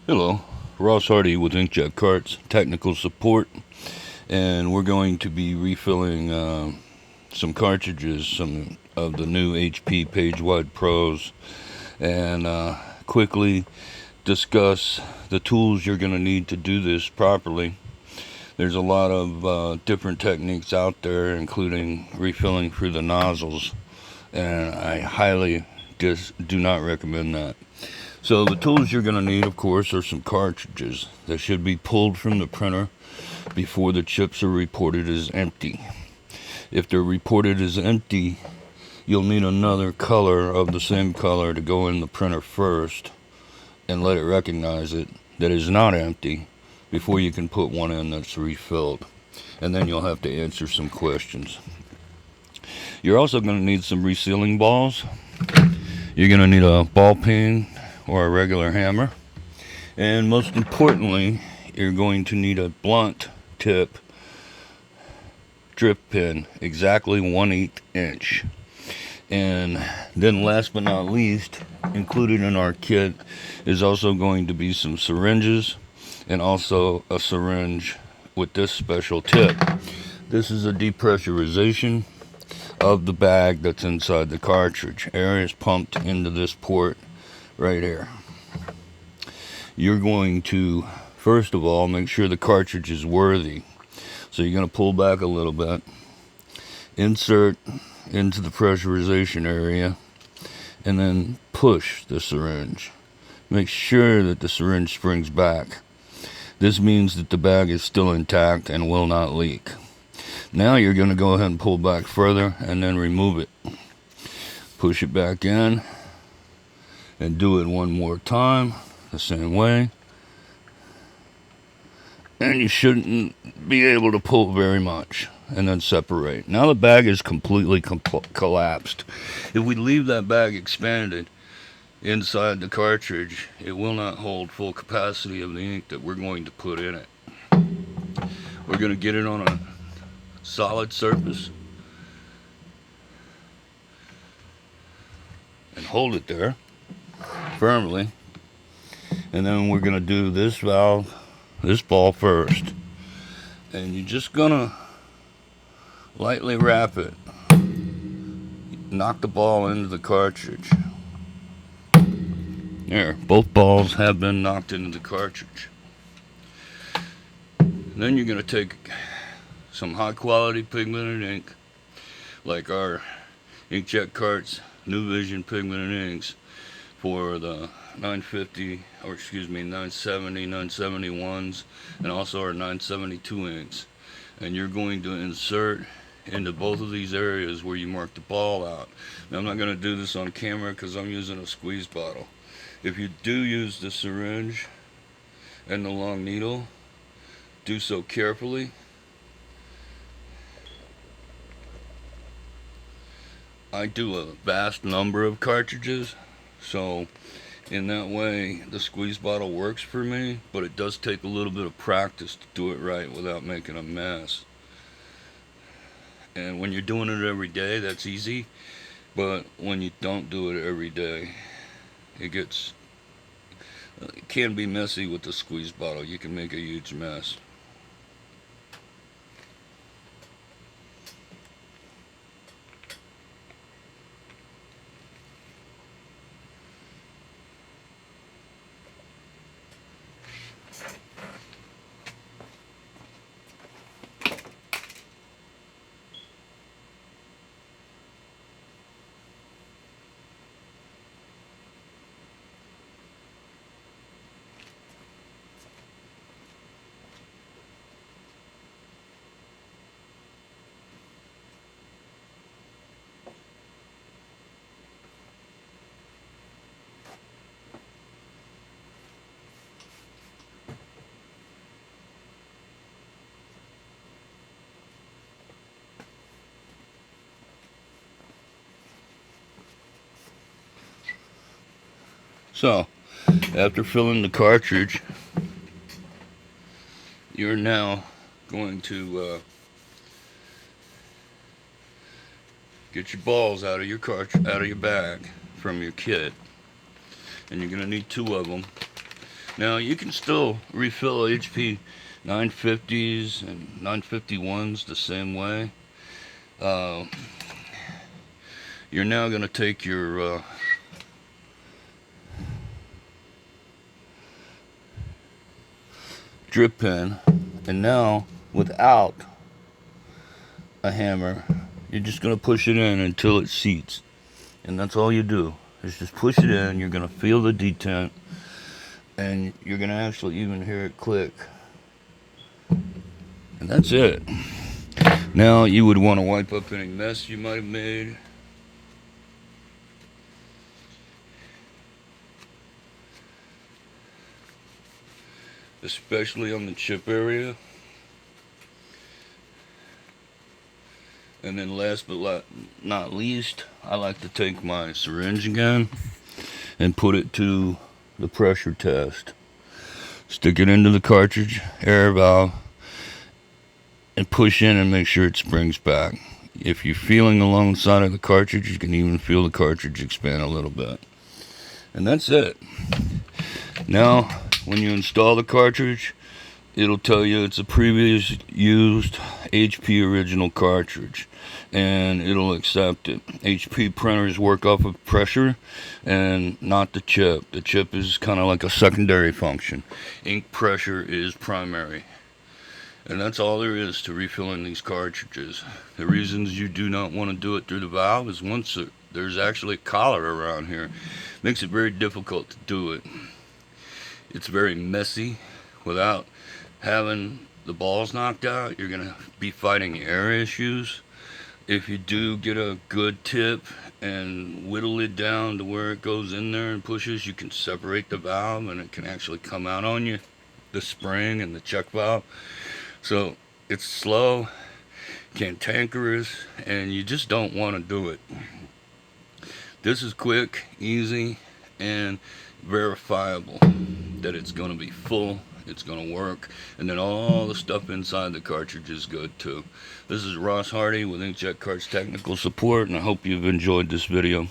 Hello, Ross Hardy with InkJet Carts Technical Support, and we're going to be refilling some cartridges, some of the new HP Pagewide Pros, and quickly discuss the tools you're going to need to do this properly. There's a lot of different techniques out there, including refilling through the nozzles, and I highly do not recommend that. So the tools you're going to need, of course, are some cartridges that should be pulled from the printer before the chips are reported as empty. If they're reported as empty, you'll need another color of the same color to go in the printer first and let it recognize it that is not empty before you can put one in that's refilled. And then you'll have to answer some questions. You're also going to need some resealing balls. You're going to need a ball peen or a regular hammer. And most importantly, you're going to need a blunt tip drip pin, exactly 1/8 inch. And then last but not least, included in our kit is also going to be some syringes and also a syringe with this special tip. This is a depressurization of the bag that's inside the cartridge. Air is pumped into this port right here. You're going to, first of all, make sure the cartridge is worthy. So you're going to pull back a little bit, insert into the pressurization area, and then push the syringe. Make sure that the syringe springs back. This means that the bag is still intact and will not leak. Now you're going to go ahead and pull back further and then remove it. Push it back in and do it one more time the same way. And you shouldn't be able to pull very much, and then separate. Now the bag is completely collapsed. If we leave that bag expanded inside the cartridge, it will not hold full capacity of the ink that we're going to put in it. We're going to get it on a solid surface and hold it there firmly, and then we're going to do this ball first, and you're just going to lightly wrap it, knock the ball into the cartridge. There, both balls have been knocked into the cartridge. And then you're going to take some high quality pigmented ink, like our InkJet Carts New Vision pigmented inks for the 970, 971s, and also our 972 inks. And you're going to insert into both of these areas where you mark the ball out. Now I'm not going to do this on camera because I'm using a squeeze bottle. If you do use the syringe and the long needle, do so carefully. I do a vast number of cartridges, so in that way the squeeze bottle works for me, but it does take a little bit of practice to do it right without making a mess. And when you're doing it every day, that's easy, but when you don't do it every day, it can be messy with the squeeze bottle. You can make a huge mess. So, after filling the cartridge, you're now going to get your balls out of your bag from your kit, and you're going to need 2 of them. Now you can still refill HP 950s and 951s the same way. Uh, you're now going to take your drip pen, and now without a hammer, you're just going to push it in until it seats. And that's all you do, is just push it in. You're going to feel the detent, and you're going to actually even hear it click. And that's it. Now you would want to wipe up any mess you might have made. Especially on the chip area. And then last but not least, I like to take my syringe again and put it to the pressure test. Stick it into the cartridge air valve and push in and make sure it springs back. If you're feeling along the side of the cartridge, you can even feel the cartridge expand a little bit. And that's it. Now, when you install the cartridge, it'll tell you it's a previous used HP original cartridge, and it'll accept it. HP printers work off of pressure and not the chip. The chip is kind of like a secondary function. Ink pressure is primary. And that's all there is to refilling these cartridges. The reasons you do not want to do it through the valve is once there's actually a collar around here, it makes it very difficult to do it. It's very messy. Without having the balls knocked out, you're going to be fighting air issues. If you do get a good tip and whittle it down to where it goes in there and pushes, you can separate the valve and it can actually come out on you, the spring and the check valve. So it's slow, cantankerous, and you just don't want to do it. This is quick, easy, and verifiable that it's going to be full, it's going to work, and then all the stuff inside the cartridge is good too. This is Ross Hardy with InkJet Cartridges Technical Support, and I hope you've enjoyed this video.